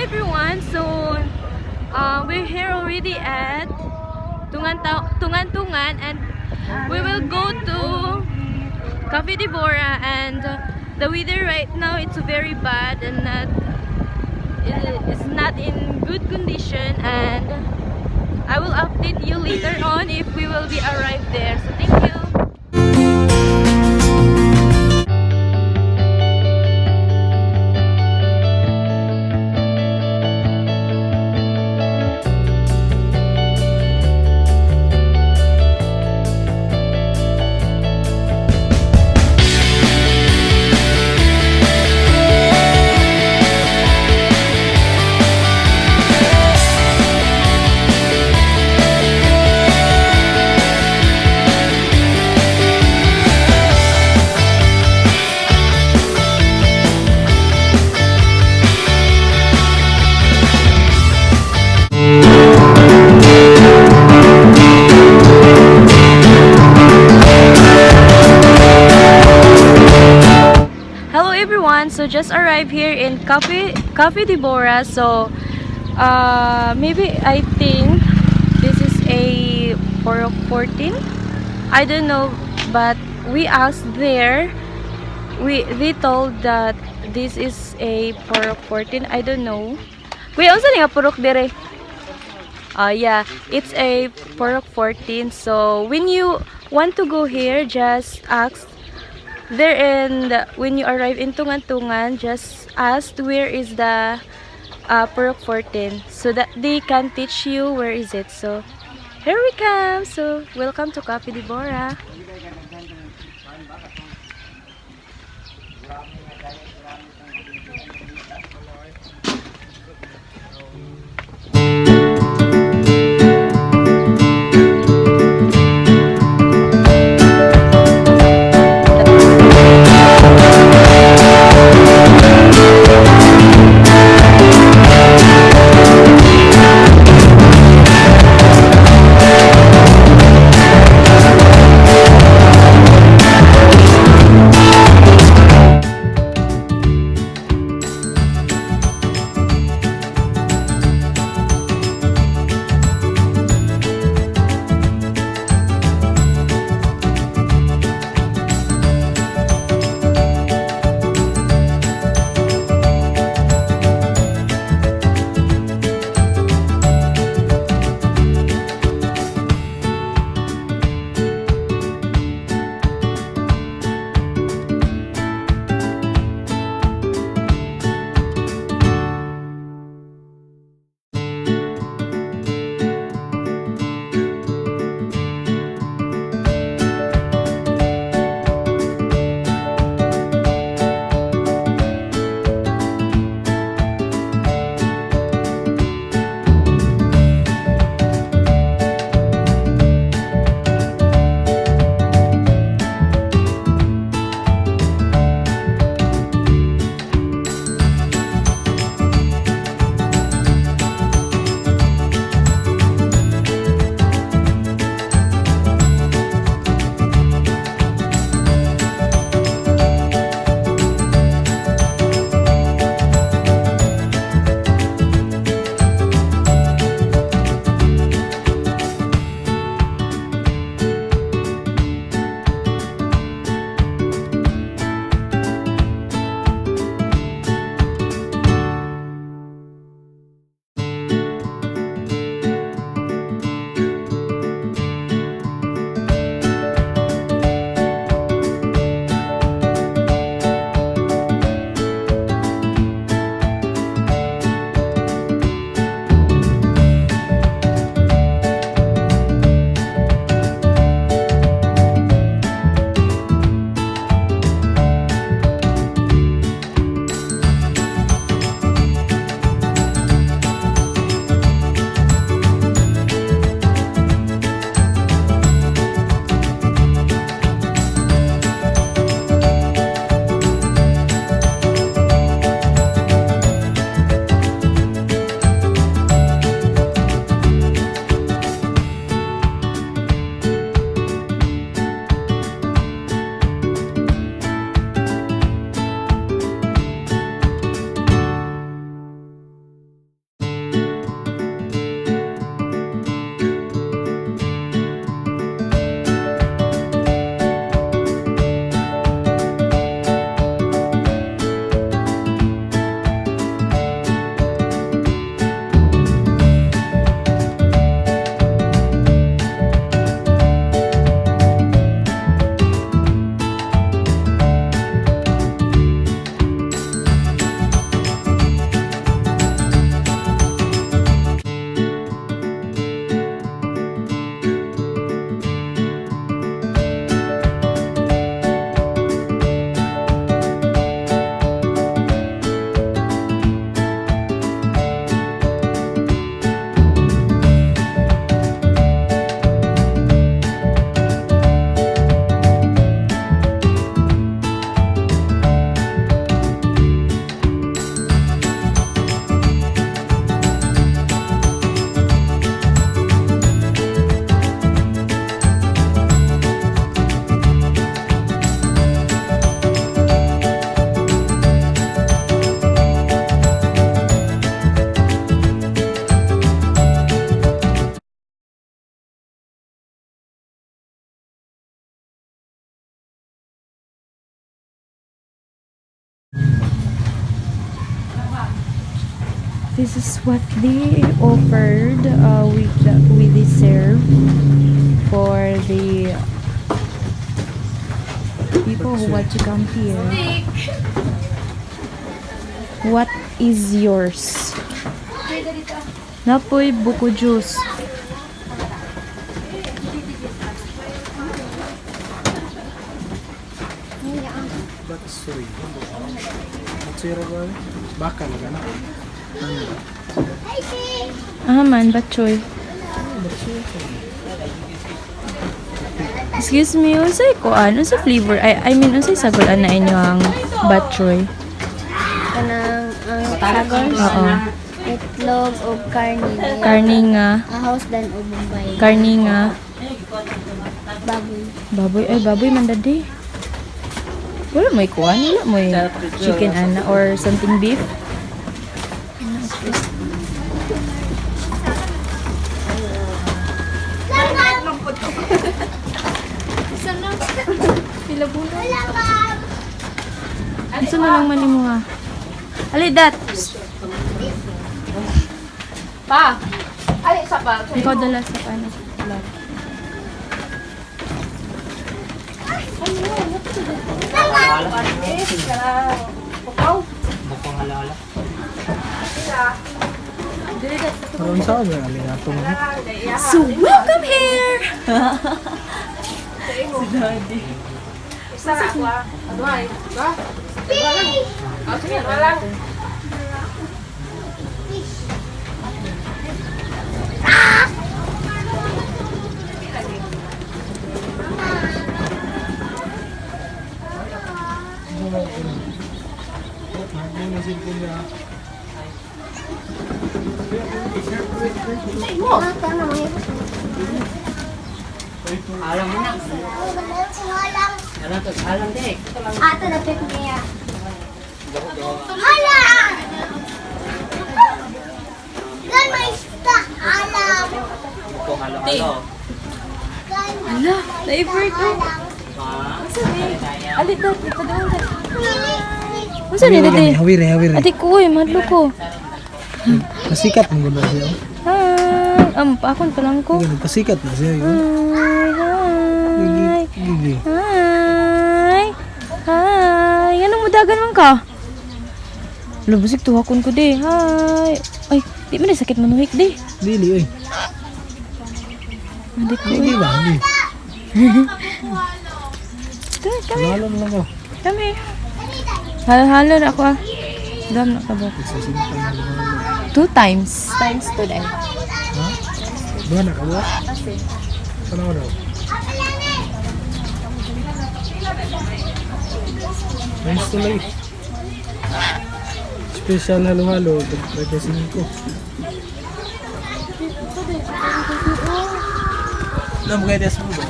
everyone, so we're here already at Tongantongan and we will go to Cafe DEBBORA, and the weather right now it's very bad and it's not in good condition, and I will update you later on if we will be arrived there. So thank you. So just arrived here in Cafe DEBBORA. So maybe I think this is a Porok 14. I don't know, but we asked there. They told that this is a Porok 14. I don't know. Kuya, unsa ni nga Porok dire? Yeah, it's a Porok 14. So when you want to go here, just ask there, and when you arrive in Tongantongan, just ask where is the Porok 14 so that they can teach you where is it. So here we come. So welcome to Cafe DEBBORA. This is what they offered with the serve for the people who want to come here. What is yours? Napoy buko juice. Batsoy. Batsoy raw bakal na. Man, batchoy. Excuse me, unsay kuan? Unsay flavor? I mean, unsay sagutan na inyo ang batchoy? Kanang sagol. Oo. Itlog o karni. Karni nga. Ahos dan o bombay. Karni nga. Baboy. Baboy. Ay, baboy man dadi. Wala mo'y kuan? Wala mo'y chicken ana or something beef? Isa na lang mali mo ha. Ali, dat. Pa! Ali, isa pa. Ikaw dala sa paano. Bukong halala. Karon sa ba ali atong So, welcome here! Isa na ako ah. Aduay. Ba? Ah, sige, walang. Alam mo na. Alam to, alam dek. Ato na pek niya. Hala! Gan may sta alam. Bukong halo-halo. Ala, na-effort ko. Ha? Ali, dat. Ipadawang dat. Masa ni dati? hawire. Ate ko, madlo ko. Pasikat mo ba siya? Hi. Pakon pa lang ko. Pasikat na siya. Hi. Gigi. Hi. Hi. Anong mudagan man ka? Lubusik tuhakon ko di. Hi. Ay, di man sakit manuhik di. Dili oy. Adik ko. Dili ba? Dili. Kami. Halo lang ko. Kami. Halo-halo na ako ah. Dam na kabok. Sa simpay mo. 2 times. Times 2 din. Ha? Duha na ka ba? Ano daw? Nice to like. Special halo-halo. Pagkakasin ko. Alam mo kaya des mo ba?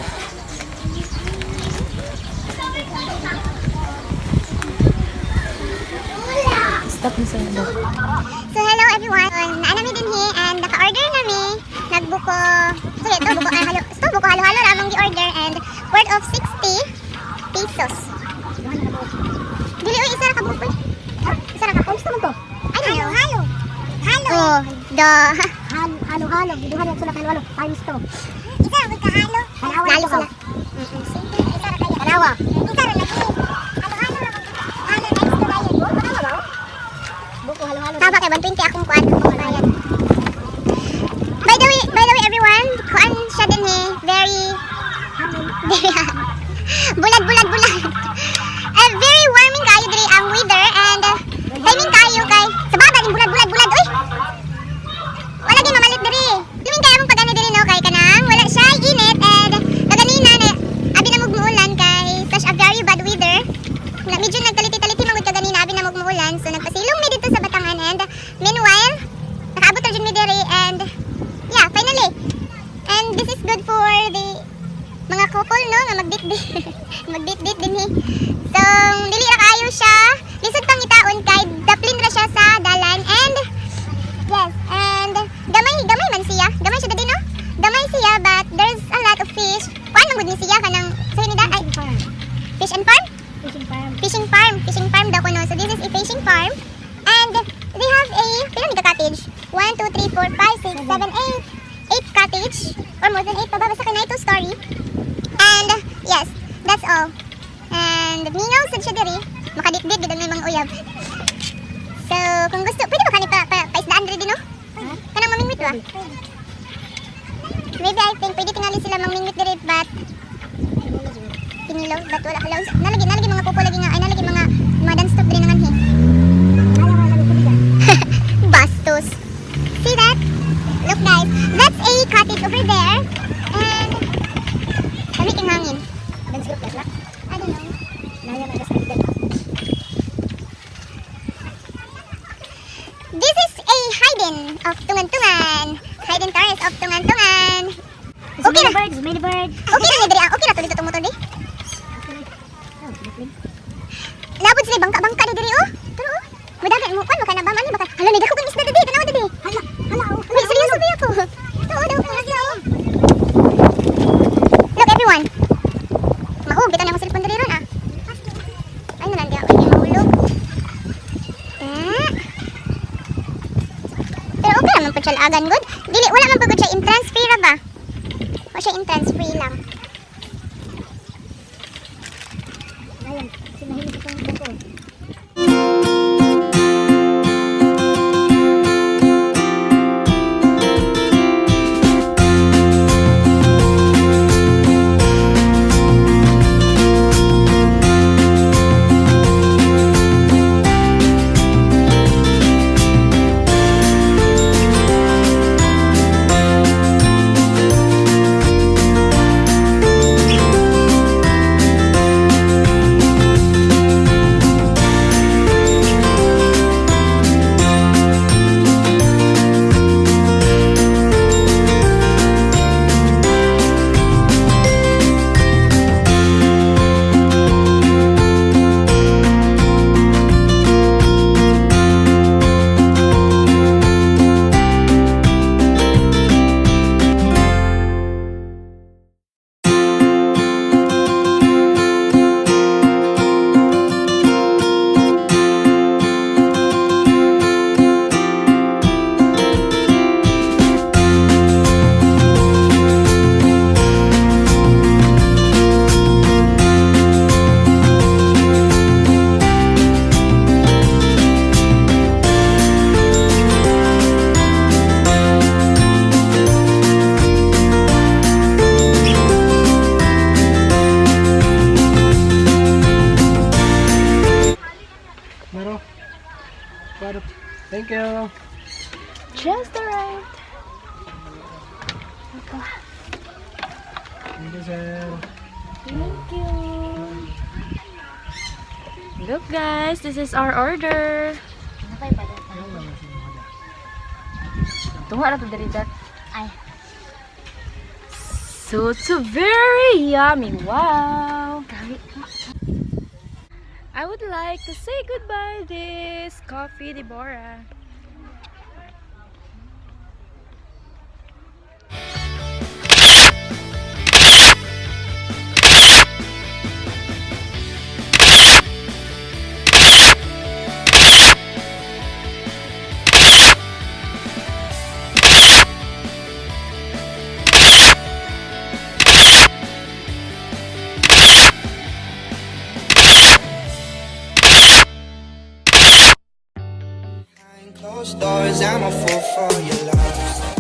Stop na sa ito. So hello everyone. Naanami din hi and naka-order nami. Nagbuko. Sige, ito buko halo. Ito buko halo-halo ramong gi-order and worth of 60 pesos. Dili oy isa ra ka buko. Isa ra ka. Gusto mo to? Ay, halo. Halo. Oh, the halo-halo. Duha na sila halo-halo. Times to. Isa ra ka halo. Lalo sila. Simple isa ra kayo. Kanawa. Isa ra lagi. Halo-halo ra. Halo next to dayon. Kanawa ba? Buko halo-halo. Tama kay 120 akong kuan ko bayad. By the way everyone, kuan siya din eh, very bulag. Very warming kayo diri ang weather and timing kayo kay sa baba din bulag oy. Wala gyud mamalit diri. Timing kayo among pag-ani diri no kay kanang wala siya init and naganina na abi na mugmuulan kay such a very bad weather. Na medyo nagtaliti-taliti man gud kaganina abi na mugmuulan so nagpasilong mi dito sa Batangan and meanwhile nakaabot ra jud mi diri and yeah, finally. And this is good for the mga couple no nga mag-date din eh. So dili ra kaayo siya. Lisod pang itaon kay daplin ra siya sa dalan and yes, and gamay man siya. Gamay siya dadi no? Gamay siya but there's a lot of fish. Kuan man gud ni siya kanang say ni da ay fish and farm? Fishing farm daw ko no. So this is a fishing farm and they have a pila ni kakati cottage. 1, 2, 3, 4, 5, 6, 7, 8. 8 cottage. Or more than 8 pa ba? Basta kay na 2-story. And yes, that's all. And mingaw sa siya diri. Makadikdik gid ang mga uyab. So, kung gusto, pwede ba kani pa-isdaan diri din, no? Kanang mamingwit ba? Maybe I think pwede tingali sila mamingwit diri, but pinilo, but wala kalaw. Nalagi mga pupo lagi nga, ay nalagi mga dance stop diri nangan he. Bastos. See that? Look guys, that's a cottage over there. And kami king hangin. Dance group ba? I don't know. Naya man sa tigan. This is a hidden of Tongantongan. Hidden terrace of Tongantongan. Okay na. Many birds. Okay na diri. Okay na to dito tong motor di. Labot sila bangka-bangka di diri oh. Pero oh. Mudagan mo kan baka nabaman baka. Hala ni dako kang isda diri. Tanaw diri. Hala. Wait, seryoso ba ako? Oo daw kang isda oh. Look everyone. Mahog bitaw na mo cellphone diri ron ah. Ay nandiya ako yung mahulog. Pero okay naman po siya agan good. Dili, wala man po siya entrance free ra ba? O siya entrance free lang. Ayan, sinahili ko yung buko. Thank you. Just arrived. Thank you, sir. Thank you. Look guys, this is our order. Tunga na to diri dat. Ay. So it's very yummy. Wow. I would like to say goodbye this Coffee Deborah. Closed doors, I'm a fool for your love.